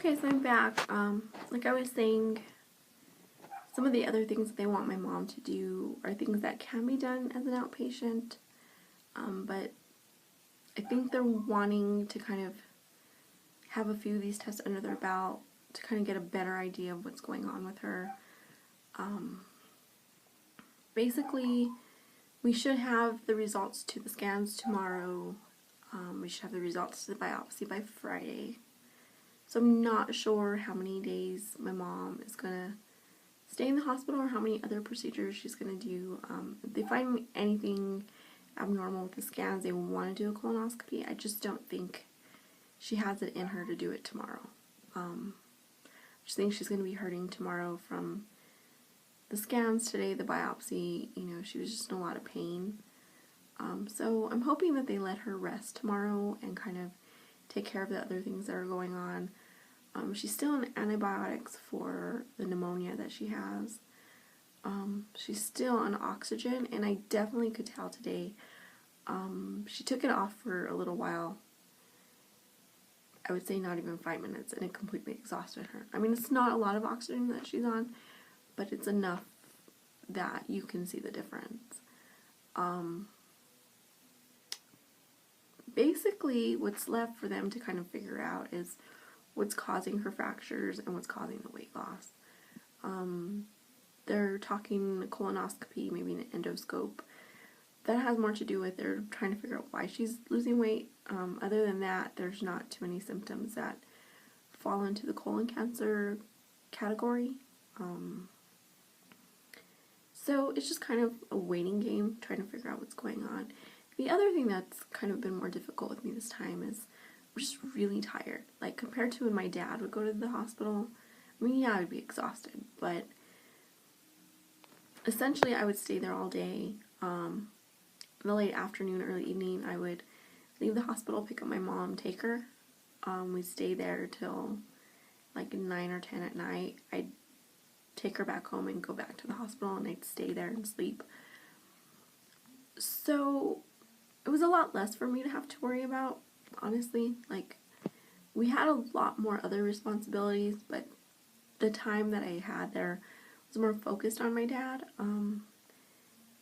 Okay, so I'm back. Like I was saying, some of the other things that they want my mom to do are things that can be done as an outpatient, but I think they're wanting to kind of have a few of these tests under their belt to kind of get a better idea of what's going on with her. Basically, we should have the results to the scans tomorrow. We should have the results to the biopsy by Friday. So I'm not sure how many days my mom is going to stay in the hospital or how many other procedures she's going to do. If they find anything abnormal with the scans, they want to do a colonoscopy. I just don't think she has it in her to do it tomorrow. I just think she's going to be hurting tomorrow from the scans today, the biopsy. She was just in a lot of pain. So I'm hoping that they let her rest tomorrow and kind of take care of the other things that are going on. She's still on antibiotics for the pneumonia that she has. She's still on oxygen, and I definitely could tell today. She took it off for a little while. I would say not even 5 minutes, and it completely exhausted her. I mean, it's not a lot of oxygen that she's on, but it's enough that you can see the difference. Basically, what's left for them to kind of figure out is what's causing her fractures and what's causing the weight loss. They're talking colonoscopy, maybe an endoscope. That has more to do with they're trying to figure out why she's losing weight. Other than that, there's not too many symptoms that fall into the colon cancer category. So it's just kind of a waiting game, trying to figure out what's going on. The other thing that's kind of been more difficult with me this time is I'm just really tired. Like, compared to when my dad would go to the hospital, I mean, yeah, I'd be exhausted, but essentially I would stay there all day. In the late afternoon, early evening, I would leave the hospital, pick up my mom, take her. We'd stay there till like 9 or 10 at night. I'd take her back home and go back to the hospital, and I'd stay there and sleep. So it was a lot less for me to have to worry about, honestly. Like, we had a lot more other responsibilities, but the time that I had there was more focused on my dad.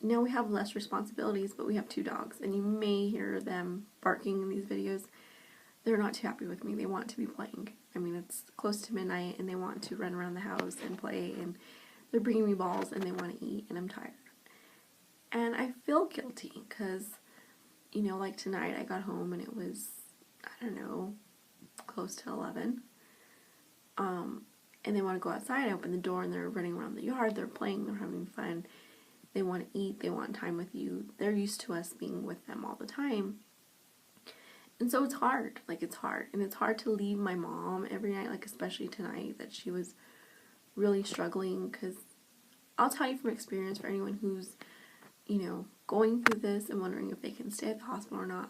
Now we have less responsibilities, but we have 2 dogs, and you may hear them barking in these videos. They're not too happy with me. They want to be playing. I mean, it's close to midnight, and they want to run around the house and play, and they're bringing me balls, and they want to eat, and I'm tired. And I feel guilty, because, like tonight, I got home, and it was, I don't know, close to 11. And they want to go outside. I open the door, and they're running around the yard. They're playing. They're having fun. They want to eat. They want time with you. They're used to us being with them all the time. And so it's hard. Like, it's hard. And it's hard to leave my mom every night, like, especially tonight, that she was really struggling. Because I'll tell you from experience, for anyone who's, going through this and wondering if they can stay at the hospital or not,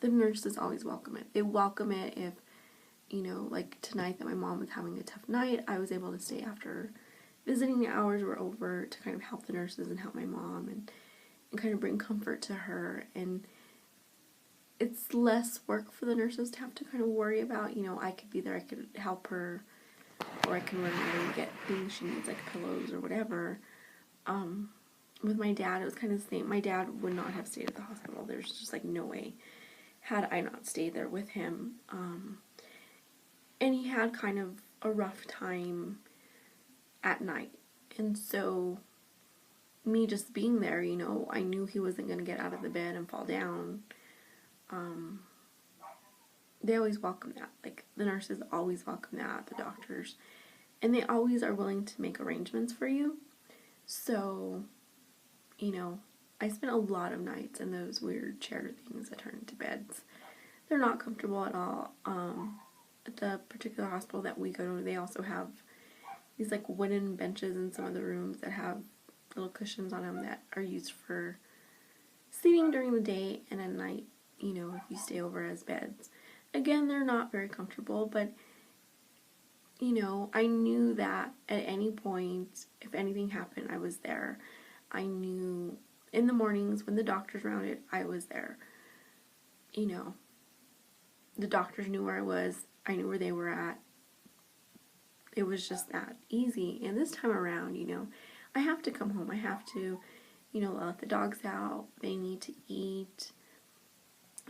the nurses always welcome it. They welcome it if, like tonight that my mom was having a tough night, I was able to stay after visiting hours were over to kind of help the nurses and help my mom and kind of bring comfort to her. And it's less work for the nurses to have to kind of worry about. I could be there, I could help her, or I can run over and get things she needs, like pillows or whatever. With my dad, it was kind of the same. My dad would not have stayed at the hospital. There's just like no way had I not stayed there with him. And he had kind of a rough time at night. And so me just being there, I knew he wasn't going to get out of the bed and fall down. They always welcome that. Like, the nurses always welcome that, the doctors. And they always are willing to make arrangements for you. So, I spent a lot of nights in those weird chair things that turn into beds. They're not comfortable at all. At the particular hospital that we go to, they also have these like wooden benches in some of the rooms that have little cushions on them that are used for seating during the day, and at night, if you stay over as beds. Again, they're not very comfortable, but I knew that at any point, if anything happened, I was there. I knew in the mornings when the doctors rounded, I was there. The doctors knew where I was. I knew where they were at. it was just that easy. And this time around, I have to come home. I have to, let the dogs out. They need to eat.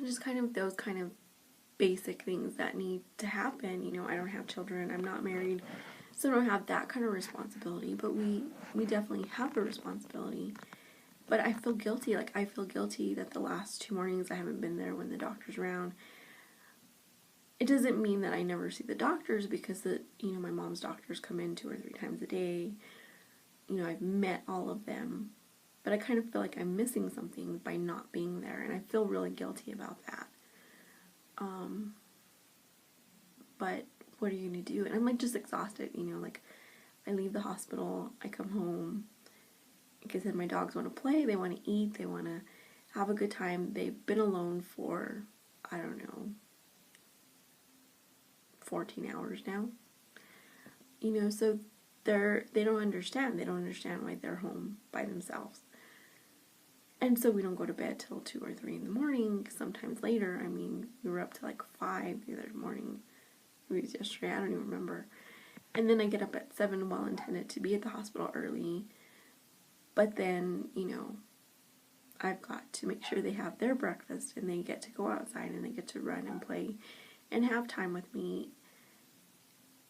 Just kind of those kind of basic things that need to happen. I don't have children. I'm not married. So I don't have that kind of responsibility. But we definitely have a responsibility. But I feel guilty. I feel guilty that the last 2 mornings I haven't been there when the doctor's around. It doesn't mean that I never see the doctors, because my mom's doctors come in 2 or 3 times a day. I've met all of them. But I kind of feel like I'm missing something by not being there, and I feel really guilty about that. But what are you going to do? And I'm just exhausted, I leave the hospital, I come home. Like I said, my dogs want to play, they want to eat, they want to have a good time. They've been alone for, 14 hours now. So they don't understand. They don't understand why they're home by themselves. And so we don't go to bed till 2 or 3 in the morning, sometimes later. We were up to 5 the other morning. Maybe it was yesterday, I don't even remember. And then I get up at 7, well intended to be at the hospital early. But then, I've got to make sure they have their breakfast and they get to go outside and they get to run and play and have time with me.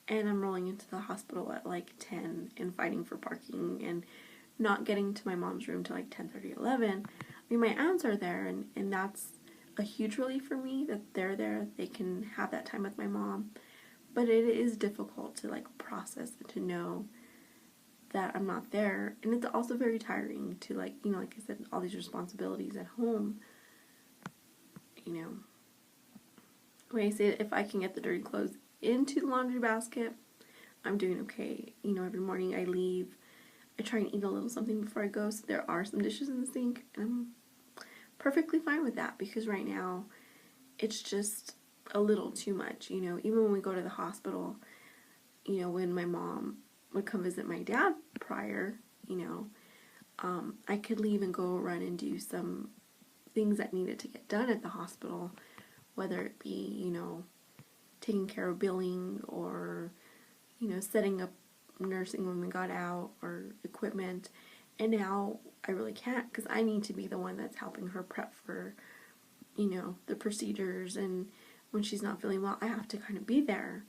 And I'm rolling into the hospital at 10 and fighting for parking and not getting to my mom's room till 10:30, 11. My aunts are there, and that's a huge relief for me that they're there. They can have that time with my mom. But it is difficult to process and to know that I'm not there. And it's also very tiring to like I said, all these responsibilities at home. When I say if I can get the dirty clothes into the laundry basket, I'm doing okay. Every morning I leave, I try and eat a little something before I go, so there are some dishes in the sink, and I'm perfectly fine with that, because right now it's just a little too much. Even when we go to the hospital, when my mom would come visit my dad prior, I could leave and go run and do some things that needed to get done at the hospital, whether it be, taking care of billing or, setting up nursing when we got out or equipment. And now I really can't, because I need to be the one that's helping her prep for, the procedures. And when she's not feeling well, I have to kind of be there.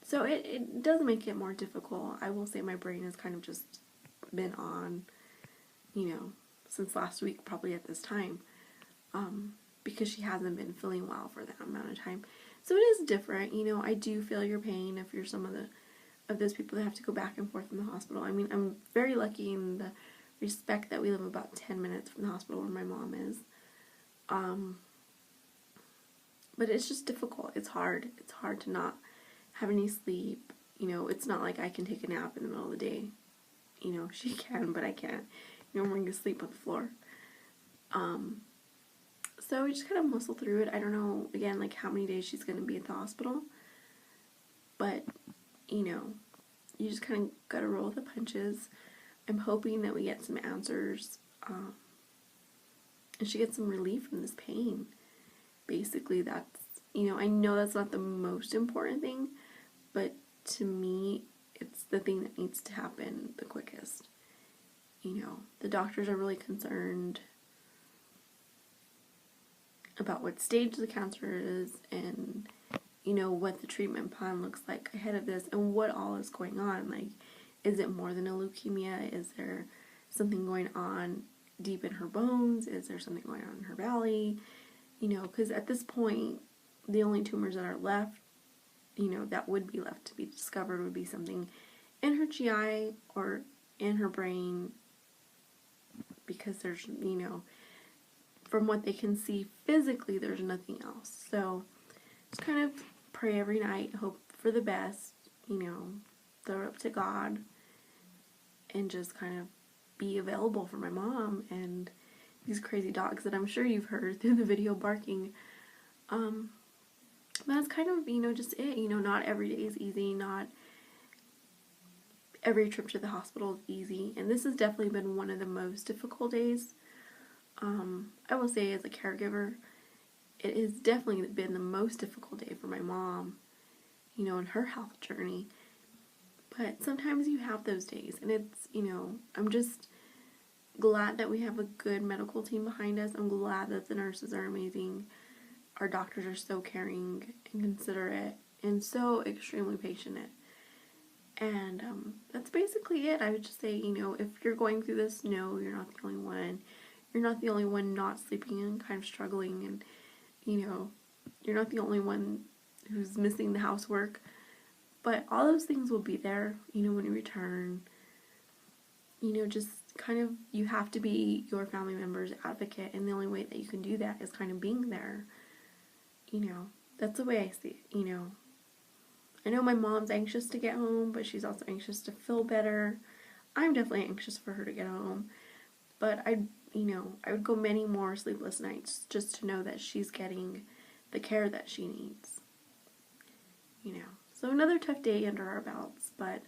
So it does make it more difficult. I will say my brain has kind of just been on, since last week, probably at this time, because she hasn't been feeling well for that amount of time. So it is different. I do feel your pain if you're some of those people that have to go back and forth from the hospital. I'm very lucky in the respect that we live about 10 minutes from the hospital where my mom is. But it's just difficult. It's hard. It's hard to not have any sleep. It's not like I can take a nap in the middle of the day. She can, but I can't. We're going to sleep on the floor. So we just kind of muscle through it. I don't know, again, how many days she's going to be at the hospital. But, you just kind of got to roll with the punches. I'm hoping that we get some answers. And she gets some relief from this pain. Basically, that's, I know that's not the most important thing, but to me, it's the thing that needs to happen the quickest. The doctors are really concerned about what stage the cancer is and, what the treatment plan looks like ahead of this and what all is going on. Is it more than a leukemia? Is there something going on deep in her bones? Is there something going on in her belly? Because at this point, the only tumors that are left, that would be left to be discovered would be something in her GI or in her brain, because there's, from what they can see physically, there's nothing else. So just kind of pray every night, hope for the best, throw it up to God, and just kind of be available for my mom and these crazy dogs that I'm sure you've heard through the video barking. That's kind of, just it. Not every day is easy, not every trip to the hospital is easy, and this has definitely been one of the most difficult days. I will say, as a caregiver, it has definitely been the most difficult day for my mom, in her health journey. But sometimes you have those days, and it's, I'm just glad that we have a good medical team behind us. I'm glad that the nurses are amazing. Our doctors are so caring and considerate and so extremely patient. And that's basically it. I would just say, if you're going through this, no, you're not the only one. You're not the only one not sleeping and kind of struggling, and, you're not the only one who's missing the housework. But all those things will be there, when you return. Just kind of, you have to be your family member's advocate, and the only way that you can do that is kind of being there. That's the way I see it, I know my mom's anxious to get home, but she's also anxious to feel better. I'm definitely anxious for her to get home, but I would go many more sleepless nights just to know that she's getting the care that she needs. So another tough day under our belts, but,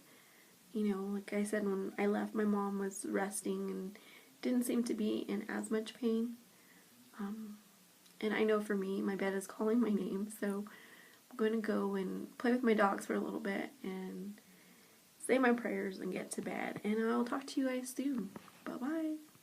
like I said, when I left, my mom was resting and didn't seem to be in as much pain. And I know for me, my bed is calling my name, so I'm going to go and play with my dogs for a little bit and say my prayers and get to bed. And I'll talk to you guys soon. Bye-bye.